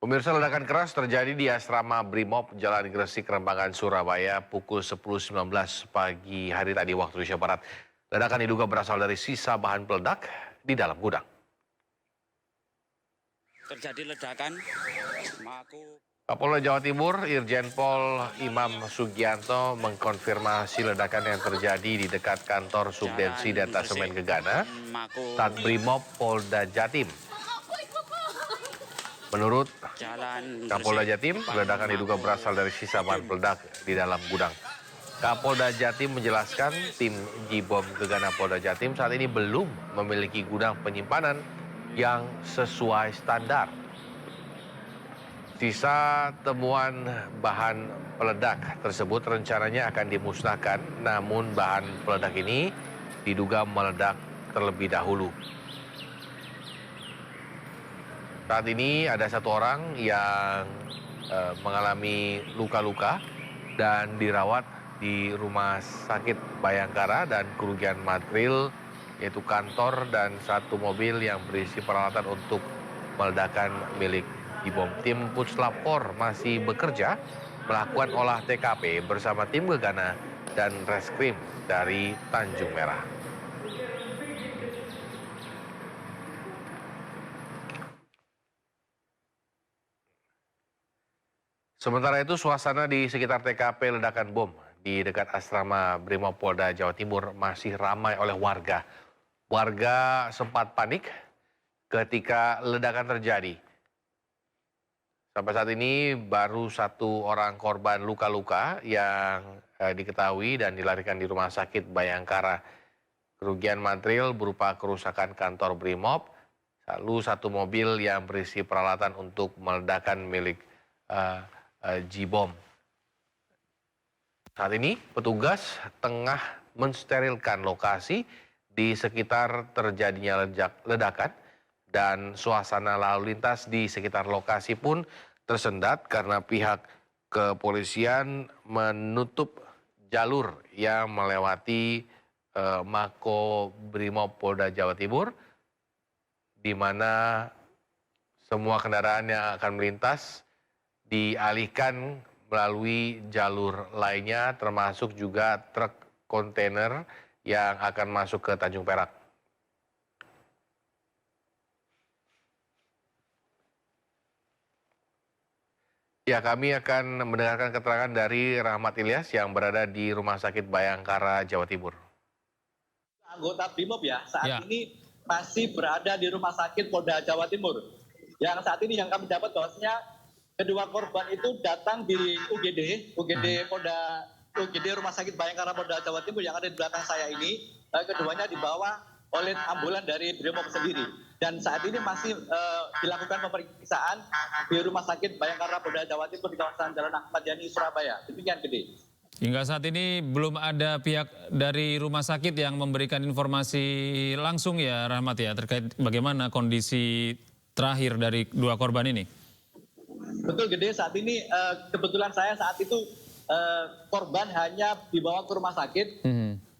Pemirsa, ledakan keras terjadi di asrama Brimob Jalan Gresik, Rembangan, Surabaya pukul 10.19 pagi hari tadi waktu Indonesia Barat. Ledakan diduga berasal dari sisa bahan peledak di dalam gudang. Terjadi ledakan, Kapolda Jawa Timur, Irjen Pol Imam Sugianto mengkonfirmasi ledakan yang terjadi di dekat kantor Subdensi Detasemen Gegana saat Brimob Polda Jatim. Menurut Kapolda Jatim, ledakan diduga berasal dari sisa bahan peledak di dalam gudang. Kapolda Jatim menjelaskan tim Jibom Gegana Polda Jatim saat ini belum memiliki gudang penyimpanan yang sesuai standar. Sisa temuan bahan peledak tersebut rencananya akan dimusnahkan, namun bahan peledak ini diduga meledak terlebih dahulu. Saat ini ada satu orang yang mengalami luka-luka dan dirawat di Rumah Sakit Bayangkara, dan kerugian material yaitu kantor dan satu mobil yang berisi peralatan untuk meledakan milik Jibom. Tim Puslapor masih bekerja melakukan olah TKP bersama tim Gegana dan Reskrim dari Tanjung Merah. Sementara itu, suasana di sekitar TKP ledakan bom di dekat asrama Brimob Polda Jawa Timur masih ramai oleh warga. Warga sempat panik ketika ledakan terjadi. Sampai saat ini baru satu orang korban luka-luka yang diketahui dan dilarikan di Rumah Sakit Bayangkara. Kerugian material berupa kerusakan kantor Brimob, lalu satu mobil yang berisi peralatan untuk meledakan milik Jibom. Saat ini petugas tengah mensterilkan lokasi di sekitar terjadinya ledakan, dan suasana lalu lintas di sekitar lokasi pun tersendat karena pihak kepolisian menutup jalur yang melewati Mako Brimob Polda Jawa Timur, di mana semua kendaraan yang akan melintas dialihkan melalui jalur lainnya, termasuk juga truk kontainer yang akan masuk ke Tanjung Perak. Ya, kami akan mendengarkan keterangan dari Rahmat Ilyas yang berada di Rumah Sakit Bayangkara, Jawa Timur. Anggota Brimob saat ini masih berada di Rumah Sakit Polda Jawa Timur. Yang saat ini yang kami dapat bahwasanya kedua korban itu datang di UGD Rumah Sakit Bayangkara Polda Jawa Timur yang ada di belakang saya ini. Keduanya dibawa oleh ambulan dari Brimob sendiri. Dan saat ini masih dilakukan pemeriksaan di Rumah Sakit Bayangkara Polda Jawa Timur di kawasan Jalan Ahmad Yani, Surabaya. Demikian, Gede. Hingga saat ini belum ada pihak dari rumah sakit yang memberikan informasi langsung ya, Rahmat, ya, terkait bagaimana kondisi terakhir dari dua korban ini. Betul, Gede. Saat ini kebetulan saya saat itu korban hanya dibawa ke rumah sakit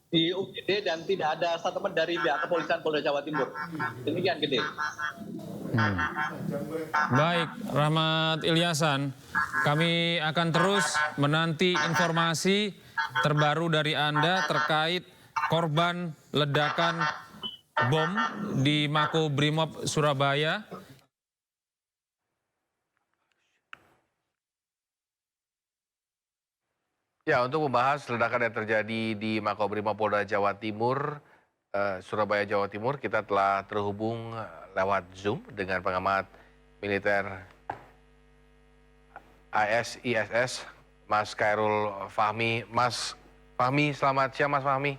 di UGD dan tidak ada statement dari pihak kepolisian Polda Jawa Timur. Demikian, Gede. Baik, Rahmat Ilyasan, kami akan terus menanti informasi terbaru dari Anda terkait korban ledakan bom di Mako Brimob Surabaya. Ya, untuk membahas ledakan yang terjadi di Makobrimob Polda Jawa Timur, Surabaya, Jawa Timur, kita telah terhubung lewat Zoom dengan pengamat militer ISS, Mas Khairul Fahmi. Mas Fahmi, selamat siang, Mas Fahmi.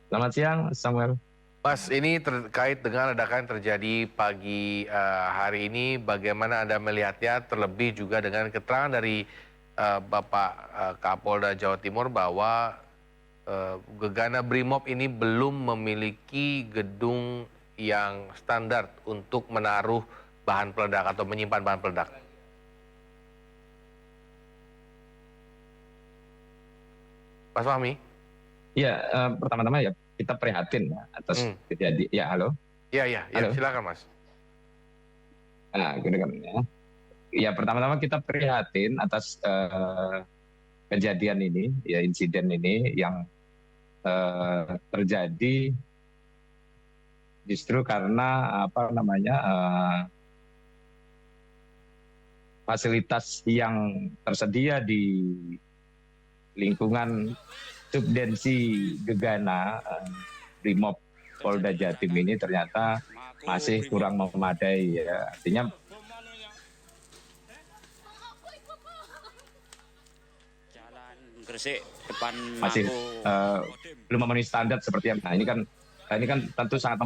Selamat siang, Samuel. Mas, ini terkait dengan ledakan yang terjadi pagi hari ini, bagaimana Anda melihatnya, terlebih juga dengan keterangan dari Bapak Kapolda Jawa Timur bahwa Gegana Brimob ini belum memiliki gedung yang standar untuk menaruh bahan peledak atau menyimpan bahan peledak. Mas Fahmi? Ya, pertama-tama ya kita prihatin ya atas kejadian. Ya, halo. Iya, silakan, Mas. Nah, gitu kan ya. Ya pertama-tama kita prihatin atas kejadian ini, ya insiden ini yang terjadi justru karena apa namanya fasilitas yang tersedia di lingkungan subdensi Gegana Brimob Polda Jatim ini ternyata masih kurang memadai ya. Artinya Gresik depan masih Mako belum memenuhi standar seperti yang ini kan tentu sangat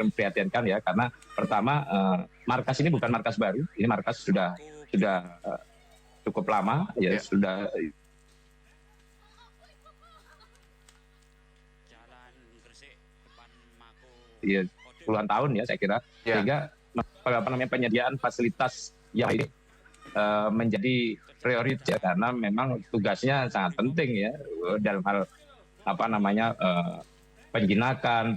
memprihatinkan ya, karena pertama markas ini bukan markas baru, ini markas sudah cukup lama ya, sudah Jalan Gresik depan Mako ya, puluhan tahun ya saya kira, sehingga apa namanya penyediaan fasilitas yang ini menjadi prioritas ya, karena memang tugasnya sangat penting ya dalam hal apa namanya penjinakan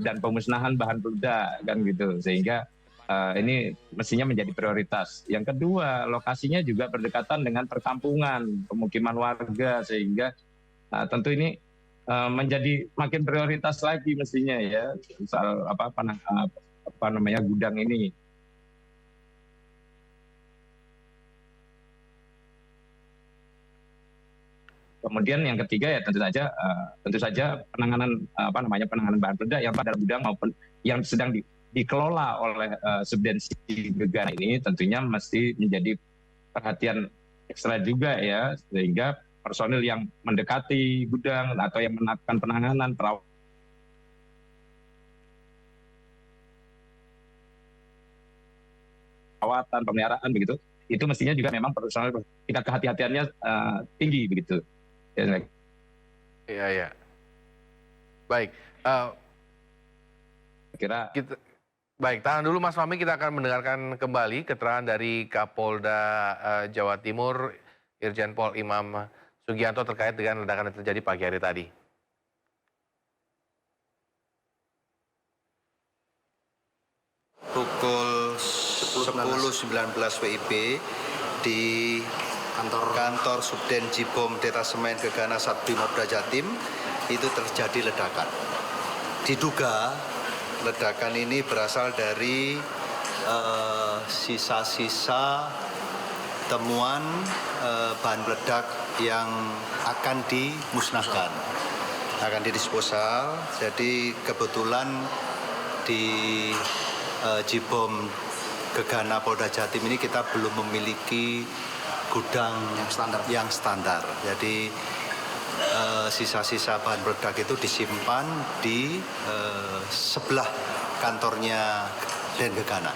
dan pemusnahan bahan peledak kan gitu, sehingga ini mestinya menjadi prioritas. Yang kedua, lokasinya juga berdekatan dengan perkampungan, pemukiman warga, sehingga tentu ini menjadi makin prioritas lagi mestinya ya soal apa namanya gudang ini. Kemudian yang ketiga ya tentu saja penanganan penanganan bahan peledak yang pada gudang maupun yang sedang dikelola oleh subdensi Gegana ini tentunya mesti menjadi perhatian ekstra juga ya, sehingga personil yang mendekati gudang atau yang melakukan penanganan perawatan pemeliharaan begitu, itu mestinya juga memang personil tingkat kehati-hatiannya tinggi begitu. Iya. Baik. Baik, tahan dulu Mas Fahmi, kita akan mendengarkan kembali keterangan dari Kapolda Jawa Timur, Irjen Pol Imam Sugianto terkait dengan ledakan yang terjadi pagi hari tadi. Pukul 10.19 WIB di kantor Subden Jibom Detasemen Gegana Satbrimopolda Jatim itu terjadi ledakan. Diduga ledakan ini berasal dari sisa-sisa temuan bahan peledak yang akan dimusnahkan, akan didisposal. Jadi kebetulan di Jibom Gegana Polda Jatim ini kita belum memiliki gudang yang standar. Jadi sisa-sisa bahan peledak itu disimpan di sebelah kantornya Den Gegana.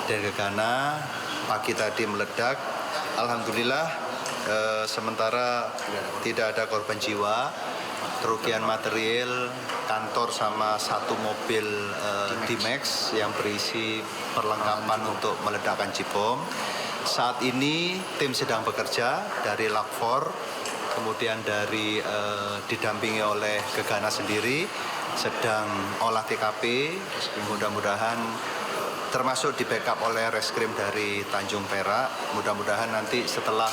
Den Gegana pagi tadi meledak. Alhamdulillah sementara tidak ada korban jiwa. Kerugian material kantor sama satu mobil D-Max yang berisi perlengkapan untuk meledakkan Jibom. Saat ini tim sedang bekerja dari Lakfor, kemudian dari didampingi oleh Gegana sendiri, sedang olah TKP, mudah-mudahan termasuk di backup oleh reskrim dari Tanjung Perak. Mudah-mudahan nanti setelah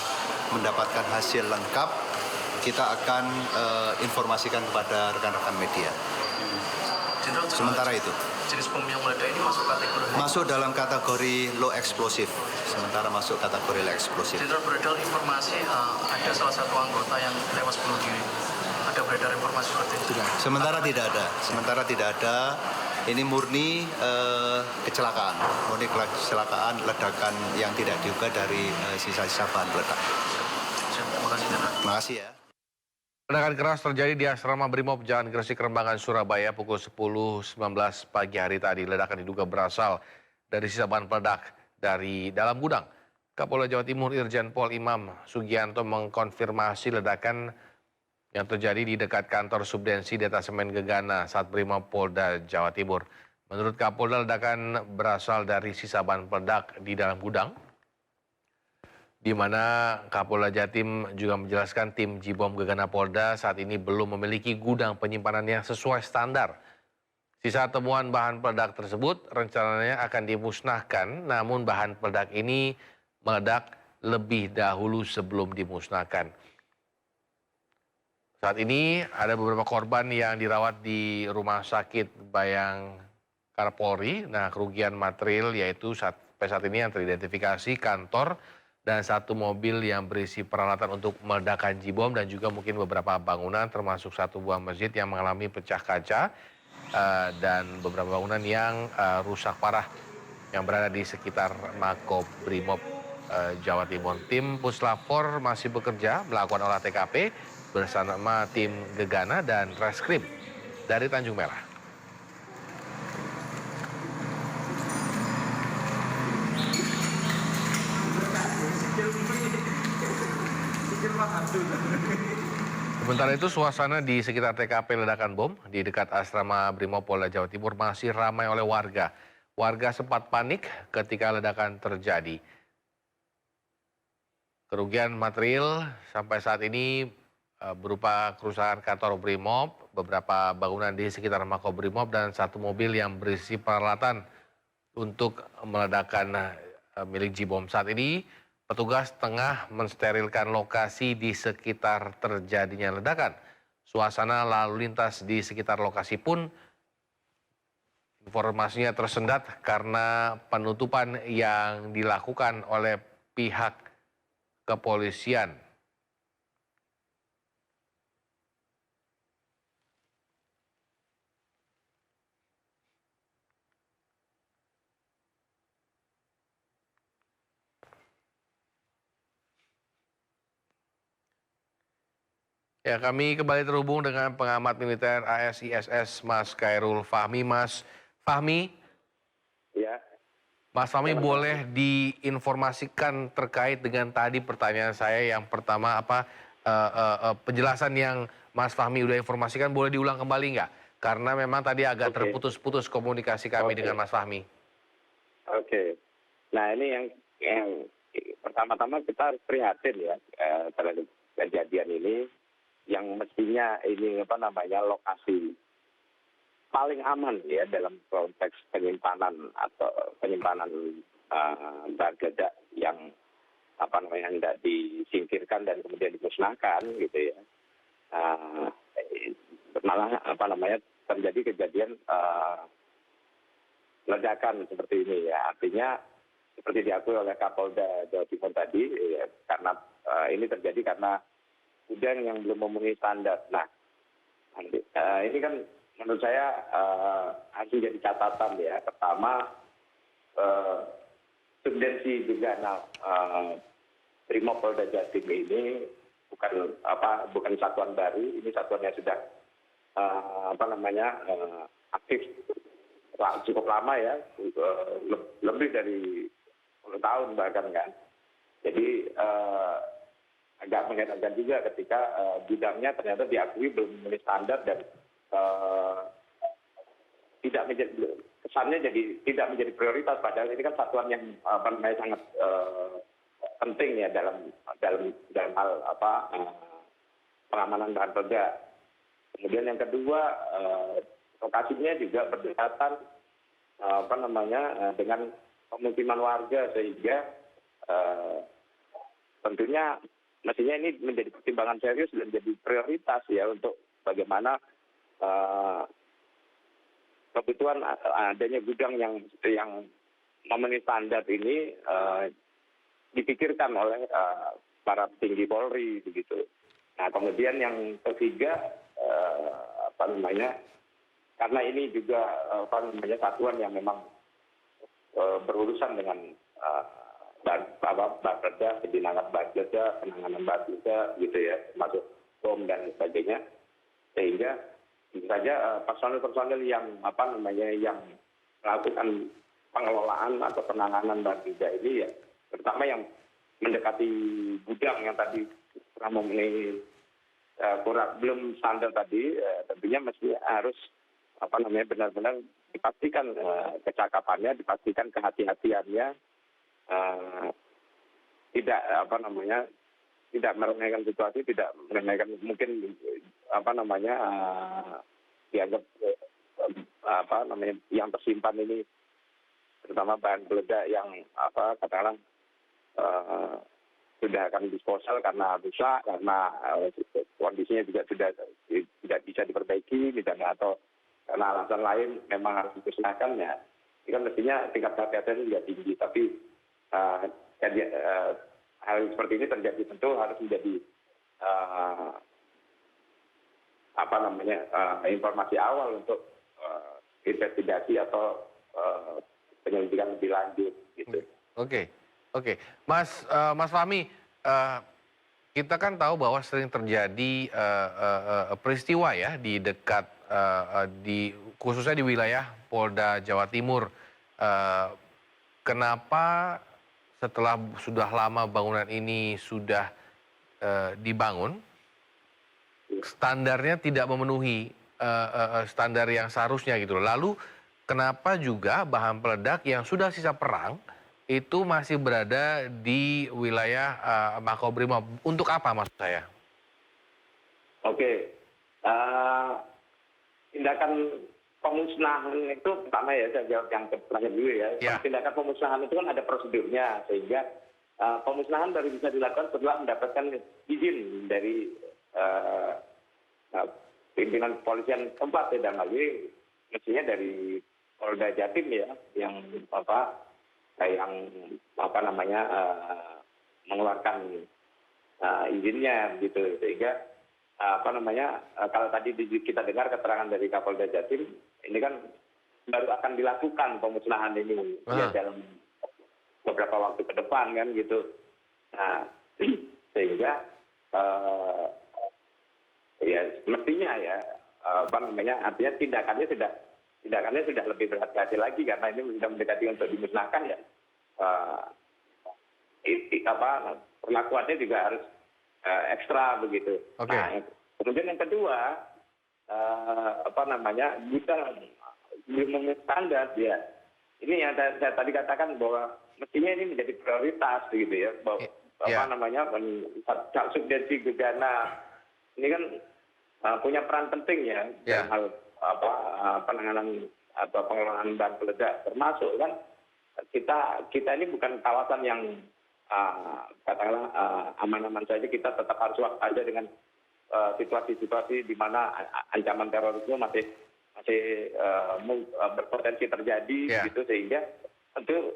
mendapatkan hasil lengkap, kita akan informasikan kepada rekan-rekan media. Sementara itu. Jenis bom yang meledak ini masuk dalam kategori low explosive. Sementara masuk kategori low explosive. Jenderal, beredar informasi ada salah satu anggota yang tewas bunuh diri. Ada beredar informasi seperti itu? Sementara tidak ada. Ini murni kecelakaan. Murni kecelakaan ledakan yang tidak diduga dari sisa-sisa bahan peledak. Terima kasih, Jenderal. Terima kasih ya. Ledakan keras terjadi di asrama Brimob Jalan Gresik Rembangan, Surabaya pukul 10.19 pagi hari tadi. Ledakan diduga berasal dari sisa bahan peledak dari dalam gudang. Kapolda Jawa Timur Irjen Pol Imam Sugianto mengkonfirmasi ledakan yang terjadi di dekat kantor Subdensi Detasemen Gegana Satbrimob Polda Jawa Timur. Menurut Kapolda, ledakan berasal dari sisa bahan peledak di dalam gudang, di mana Kapolda Jatim juga menjelaskan tim Jibom Gegana Polda saat ini belum memiliki gudang penyimpanan yang sesuai standar, Sisa temuan bahan peledak tersebut rencananya akan dimusnahkan, namun bahan peledak ini meledak lebih dahulu sebelum dimusnahkan. Saat ini ada beberapa korban yang dirawat di Rumah Sakit Bayangkara Polri. Nah, kerugian material yaitu sampai saat ini yang teridentifikasi kantor dan satu mobil yang berisi peralatan untuk meledakan J-bom dan juga mungkin beberapa bangunan termasuk satu buah masjid yang mengalami pecah kaca dan beberapa bangunan yang rusak parah yang berada di sekitar Makobrimob Jawa Timur. Tim Puslap 4 masih bekerja melakukan olah TKP bersama tim Gegana dan Reskrim dari Tanjung Merah. Sementara itu suasana di sekitar TKP ledakan bom di dekat asrama Brimob Polda Jawa Timur masih ramai oleh warga. Warga sempat panik ketika ledakan terjadi. Kerugian material sampai saat ini berupa kerusakan kantor Brimob, beberapa bangunan di sekitar Makobrimob dan satu mobil yang berisi peralatan untuk meledakan milik J-bom. Saat ini petugas tengah mensterilkan lokasi di sekitar terjadinya ledakan. Suasana lalu lintas di sekitar lokasi pun informasinya tersendat karena penutupan yang dilakukan oleh pihak kepolisian. Ya, kami kembali terhubung dengan pengamat militer ASISS Mas Khairul Fahmi. Mas Fahmi, Ya, Mas Fahmi boleh diinformasikan terkait dengan tadi pertanyaan saya yang pertama apa penjelasan yang Mas Fahmi udah informasikan boleh diulang kembali nggak? Karena memang tadi agak Oke. terputus-putus komunikasi kami Oke. dengan Mas Fahmi. oke. Nah, ini yang pertama-tama kita harus prihatin ya terhadap kejadian ini, yang mestinya ini lokasi paling aman ya dalam konteks penyimpanan bahan peledak yang hendak disingkirkan dan kemudian dimusnahkan gitu ya. Malah terjadi kejadian ledakan seperti ini ya. Artinya seperti diakui oleh Kapolda Jawa Timur tadi ya, karena ini terjadi karena gudang yang belum memenuhi standar. Nah, ini kan menurut saya harus menjadi catatan ya. Pertama, subdensi juga Brimob Polda Jawa Timur ini bukan satuan baru, ini satuan yang sudah aktif cukup lama ya, lebih dari 10 tahun bahkan kan. Jadi agak mengherankan juga ketika gudangnya ternyata diakui belum memenuhi standar dan tidak menjadi kesannya jadi tidak menjadi prioritas, padahal ini kan satuan yang sangat penting ya dalam hal pengamanan bahan peledak. Kemudian yang kedua, lokasinya juga berdekatan dengan pemukiman warga, sehingga tentunya mestinya ini menjadi pertimbangan serius dan menjadi prioritas ya untuk bagaimana kebutuhan adanya gudang yang memenuhi standar ini dipikirkan oleh para petinggi Polri begitu. Nah, kemudian yang ketiga karena ini juga satuan yang memang berurusan dengan bahan peledak, penanganan bahan peledak gitu ya, termasuk bom dan sebagainya, sehingga tentu saja personil-personil yang yang melakukan pengelolaan atau penanganan bahan peledak ini ya, terutama yang mendekati gudang yang tadi memenuhi belum standar tadi, tentunya mesti harus benar-benar dipastikan kecakapannya, dipastikan kehati-hatiannya, tidak tidak meremehkan situasi, tidak meremehkan mungkin dianggap yang tersimpan ini, terutama bahan peledak yang katakanlah sudah akan disposal karena rusak, karena kondisinya juga sudah tidak bisa diperbaiki misalnya, atau karena alasan lain memang harus dimusnahkan, ya ini kan mestinya tingkat kehati-hatian juga tinggi. Tapi hal seperti ini terjadi tentu harus menjadi informasi awal untuk investigasi atau penyelidikan lebih lanjut gitu. Oke. Mas Fahmi, kita kan tahu bahwa sering terjadi peristiwa ya di dekat khususnya di wilayah Polda Jawa Timur. Kenapa setelah sudah lama bangunan ini sudah dibangun, standarnya tidak memenuhi standar yang seharusnya gitu loh. Lalu kenapa juga bahan peledak yang sudah sisa perang itu masih berada di wilayah Makobrimob? Untuk apa maksud saya? Oke, tindakan pemusnahan itu pertama ya, saya jawab yang terakhir dulu ya. Tindakan pemusnahan itu kan ada prosedurnya, sehingga pemusnahan baru bisa dilakukan setelah mendapatkan izin dari pimpinan kepolisian tempat, ya, dan lagi mestinya dari Polda Jatim ya, yang mengeluarkan izinnya gitu. Sehingga kalau tadi kita dengar keterangan dari Kapolda Jatim, ini kan baru akan dilakukan pemusnahan ini ya, dalam beberapa waktu ke depan kan gitu. Nah, sehingga ya mestinya ya artinya tindakannya sudah lebih berhati-hati lagi, karena ini sudah mendekati untuk dimusnahkan ya. Perlakuannya juga harus ekstra begitu. Nah, kemudian yang kedua, gudang belum standar ya. Ini yang saya tadi katakan bahwa mestinya ini menjadi prioritas begitu ya. Subdensi Gegana ini kan punya peran penting ya dalam hal penanganan atau pengelolaan bahan peledak, termasuk kan kita ini bukan kawasan yang katakanlah aman-aman saja. Kita tetap harus waspada dengan situasi-situasi di mana ancaman terorisme masih berpotensi terjadi gitu, sehingga tentu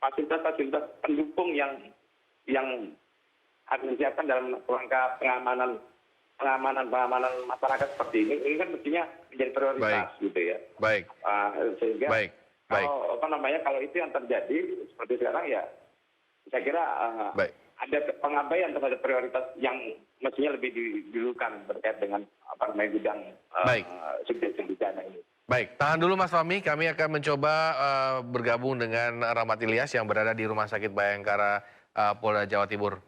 fasilitas-fasilitas pendukung yang harus disiapkan dalam rangka pengamanan masyarakat seperti ini kan mestinya menjadi prioritas gitu ya. Sehingga kalau itu yang terjadi seperti sekarang ya, saya kira ada pengabaian terhadap prioritas yang mestinya lebih didulukan terkait dengan gudang subdensi Gegana ini. Baik, tahan dulu Mas Fahmi, kami akan mencoba bergabung dengan Rahmat Ilyas yang berada di Rumah Sakit Bayangkara Polda Jawa Timur.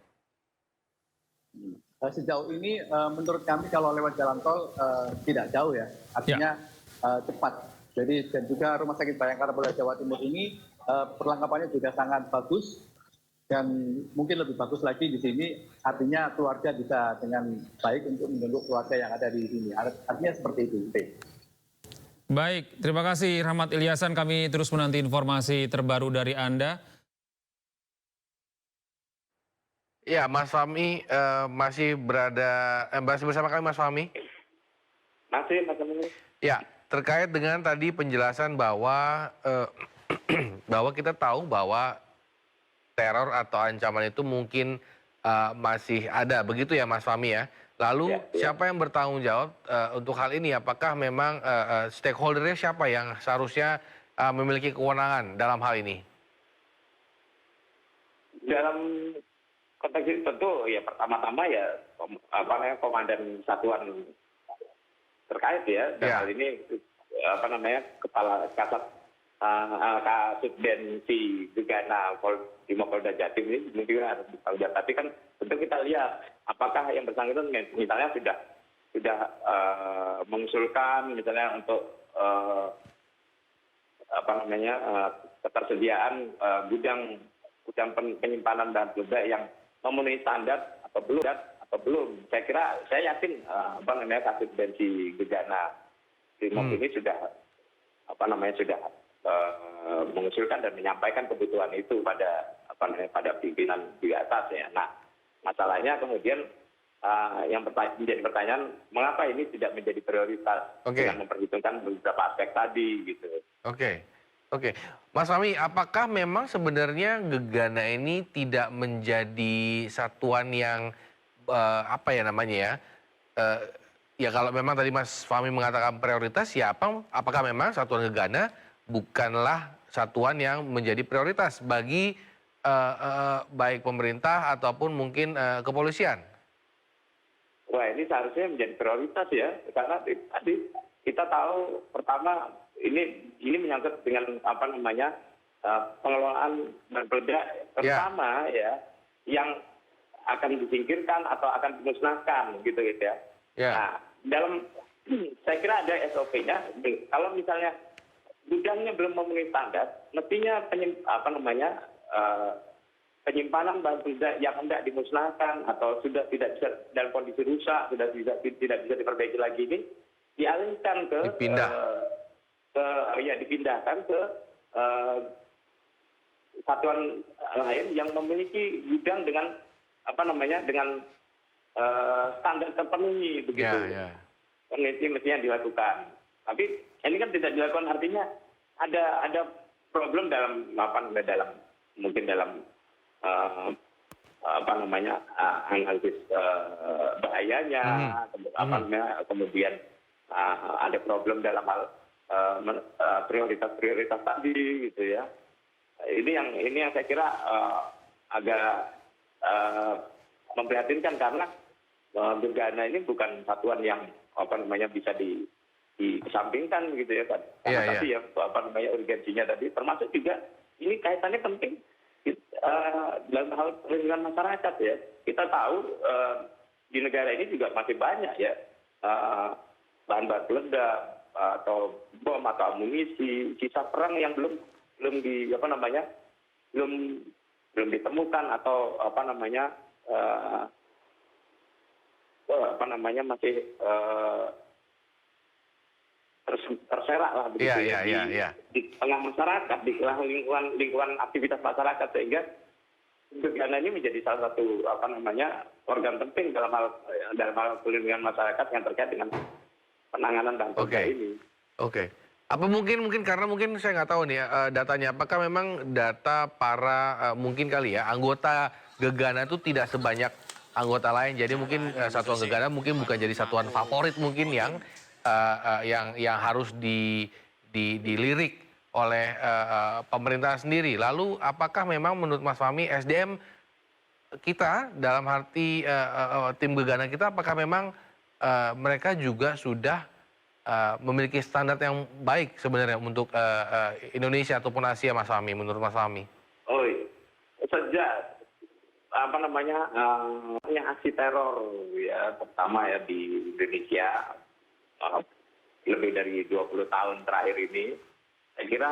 Sejauh ini menurut kami kalau lewat jalan tol tidak jauh ya, artinya cepat. Jadi dan juga Rumah Sakit Bayangkara Polda Jawa Timur ini perlengkapannya juga sangat bagus, dan mungkin lebih bagus lagi di sini, artinya keluarga bisa dengan baik untuk menjenguk keluarga yang ada di sini. Artinya seperti itu. Baik, terima kasih Rahmat Ilyasan. Kami terus menanti informasi terbaru dari Anda. Ya, Mas Fahmi masih bersama kami, Mas Fahmi? Masih, Mas Fahmi. Ya, terkait dengan tadi penjelasan bahwa bahwa kita tahu bahwa teror atau ancaman itu mungkin masih ada, begitu ya Mas Fahmi ya. Lalu siapa yang bertanggung jawab untuk hal ini? Apakah memang stakeholdernya siapa yang seharusnya memiliki kewenangan dalam hal ini? Dalam konteks itu tentu ya pertama-tama ya komandan satuan terkait ya. Dalam hal ini Kepala Kasat Kasubdensi Gegana Polda Jatim ini mungkin harus bertanggung jawab. Tapi kan tentu kita lihat apakah yang bersangkutan misalnya sudah mengusulkan misalnya untuk ketersediaan gudang penyimpanan bahan peledak yang memenuhi standar atau belum. Saya yakin Kasubdensi Gegana Brimob ini sudah mengusulkan dan menyampaikan kebutuhan itu pada pimpinan di atas ya. Nah, masalahnya kemudian yang menjadi pertanyaan, mengapa ini tidak menjadi prioritas dengan memperhitungkan beberapa aspek tadi gitu. Oke. Mas Fahmi, apakah memang sebenarnya Gegana ini tidak menjadi satuan yang ya kalau memang tadi Mas Fahmi mengatakan prioritas, ya apakah memang satuan Gegana bukanlah satuan yang menjadi prioritas bagi baik pemerintah ataupun mungkin kepolisian? Wah, ini seharusnya menjadi prioritas ya, karena tadi kita tahu pertama ini menyangkut dengan pengelolaan bahan peledak terutama ya yang akan disingkirkan atau akan dimusnahkan gitu ya. Nah, saya kira ada SOP-nya. Kalau misalnya gudangnya belum memenuhi standar, mestinya penyimpanan bahan peledak yang hendak dimusnahkan atau sudah tidak bisa dalam kondisi rusak, sudah tidak bisa diperbaiki lagi ini dialihkan dipindahkan ke satuan lain yang memiliki gudang dengan standar terpenuhi begitu. Peneliti mestinya dilakukan. Tapi ini kan tidak dilakukan, artinya ada problem dalam analisis bahayanya, kemudian ada problem dalam hal prioritas tadi gitu ya. Ini yang saya kira agak memprihatinkan karena Gegana ini bukan satuan yang bisa dikesampingkan gitu ya kan. Tapi urgensinya tadi termasuk juga ini kaitannya penting dalam hal perlindungan masyarakat ya. Kita tahu di negara ini juga masih banyak ya bahan-bahan peledak atau bom atau amunisi sisa perang yang belum ditemukan atau masih terserak lah begitu di tengah masyarakat, di lingkungan aktivitas masyarakat, sehingga Gegana ini menjadi salah satu organ penting dalam hal perlindungan masyarakat yang terkait dengan penanganan dan ini. Apa mungkin karena saya nggak tahu nih datanya, apakah memang data para mungkin kali ya anggota Gegana itu tidak sebanyak anggota lain, jadi mungkin satuan Gegana mungkin bukan jadi satuan favorit mungkin yang harus dilirik oleh pemerintah sendiri. Lalu apakah memang menurut Mas Fahmi SDM kita dalam arti tim Gegana kita, apakah memang mereka juga sudah memiliki standar yang baik sebenarnya untuk Indonesia ataupun Asia, Mas Fahmi, menurut Mas Fahmi? Oh iya. Sejak aksi teror ya pertama ya di Indonesia lebih dari 20 tahun terakhir ini, saya kira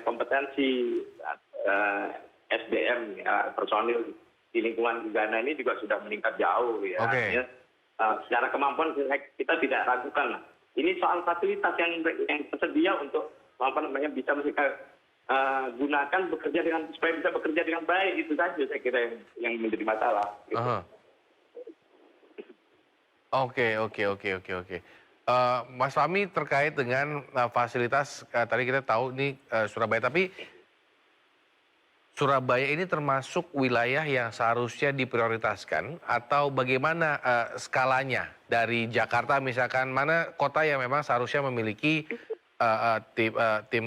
kompetensi SDM ya, personil di lingkungan Gegana ini juga sudah meningkat jauh ya. Secara kemampuan kita tidak ragukan lah. Ini soal fasilitas yang tersedia untuk bisa mereka gunakan supaya bisa bekerja dengan baik, itu saja saya kira yang menjadi masalah. Gitu. Oke. Mas Fahmi, terkait dengan fasilitas tadi kita tahu ini Surabaya, tapi Surabaya ini termasuk wilayah yang seharusnya diprioritaskan atau bagaimana skalanya dari Jakarta, misalkan mana kota yang memang seharusnya memiliki tim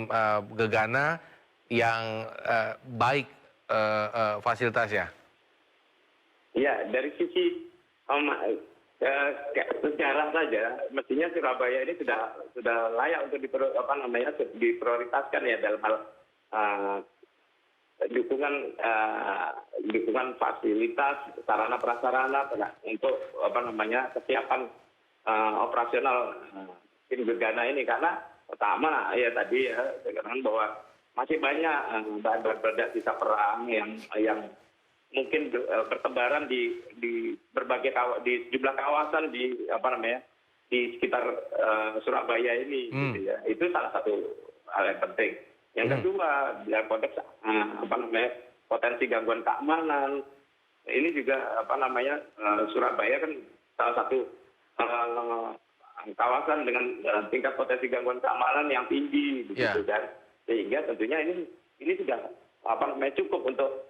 Gegana yang baik fasilitasnya? Ya, dari sisi sejarah saja, mestinya Surabaya ini sudah layak untuk diprioritaskan ya dalam hal dukungan fasilitas, sarana prasarana untuk kesiapan operasional tim Gegana ini, karena pertama ya tadi ya saya katakan bahwa masih banyak bahan-bahan peledak sisa perang yang mungkin bertebaran di berbagai di sejumlah kawasan di di sekitar Surabaya ini, gitu ya. Itu salah satu hal yang penting. Yang kedua, dalam konteks potensi gangguan keamanan, ini juga Surabaya kan salah satu kawasan dengan tingkat potensi gangguan keamanan yang tinggi, begitu kan. Sehingga tentunya ini sudah cukup untuk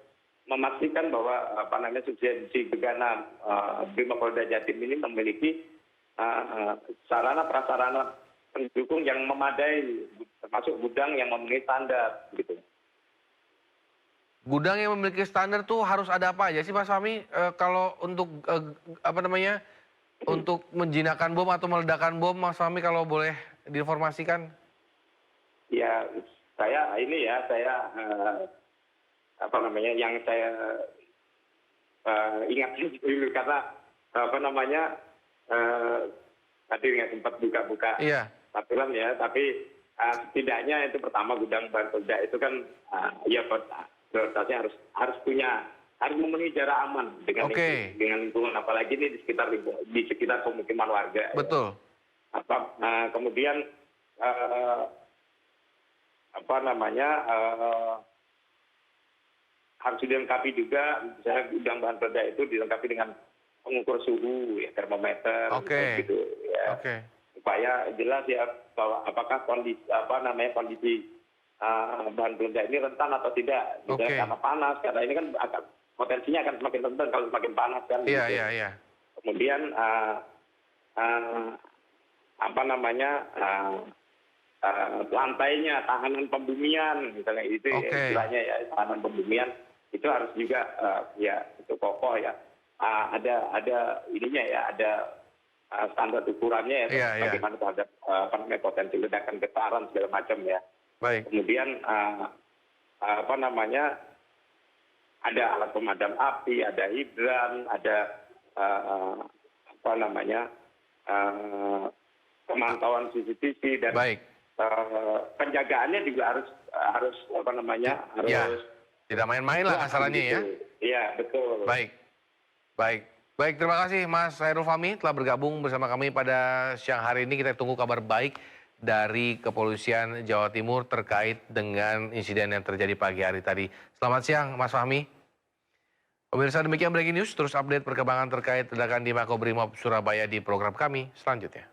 memastikan bahwa subsidi gegana Brimopolda Jatim ini memiliki sarana prasarana pendukung yang memadai, termasuk gudang yang memenuhi standar, gitu. Gudang yang memiliki standar tuh harus ada apa aja sih Mas Fahmi? Kalau untuk untuk menjinakkan bom atau meledakan bom, Mas Fahmi kalau boleh diinformasikan? Ya, saya yang saya ingat dulu karena tadi nggak sempat buka-buka aturan ya, tapi setidaknya itu pertama gudang bahan peledak itu kan prioritasnya harus memenuhi jarak aman dengan lingkungan, apalagi ini di sekitar pemukiman warga. Betul. Ya. Kemudian harus dilengkapi juga, misalnya gudang bahan peledak itu dilengkapi dengan pengukur suhu, ya, termometer, gitu ya. Supaya jelas ya bahwa apakah kondisi bahan peledak ini rentan atau tidak, karena panas, karena ini kan potensinya akan semakin rentan kalau semakin panas kan. Iya. Kemudian lantainya, tahanan pembumian, misalnya itu istilahnya ya, tahanan pembumian itu harus juga itu kokoh ya. Ada ininya ya, ada standar ukurannya ya, bagaimana terhadap potensi ledakan, getaran segala macam ya. Baik. Kemudian ada alat pemadam api, ada hidran, ada pemantauan CCTV dan penjagaannya juga harus tidak main-main lah kasarannya ya. Iya, betul. Baik, terima kasih Mas Hairul Fahmi telah bergabung bersama kami pada siang hari ini. Kita tunggu kabar baik dari Kepolisian Jawa Timur terkait dengan insiden yang terjadi pagi hari tadi. Selamat siang Mas Fahmi. Pemirsa, demikian breaking news, terus update perkembangan terkait ledakan di Makobrimob Surabaya di program kami selanjutnya.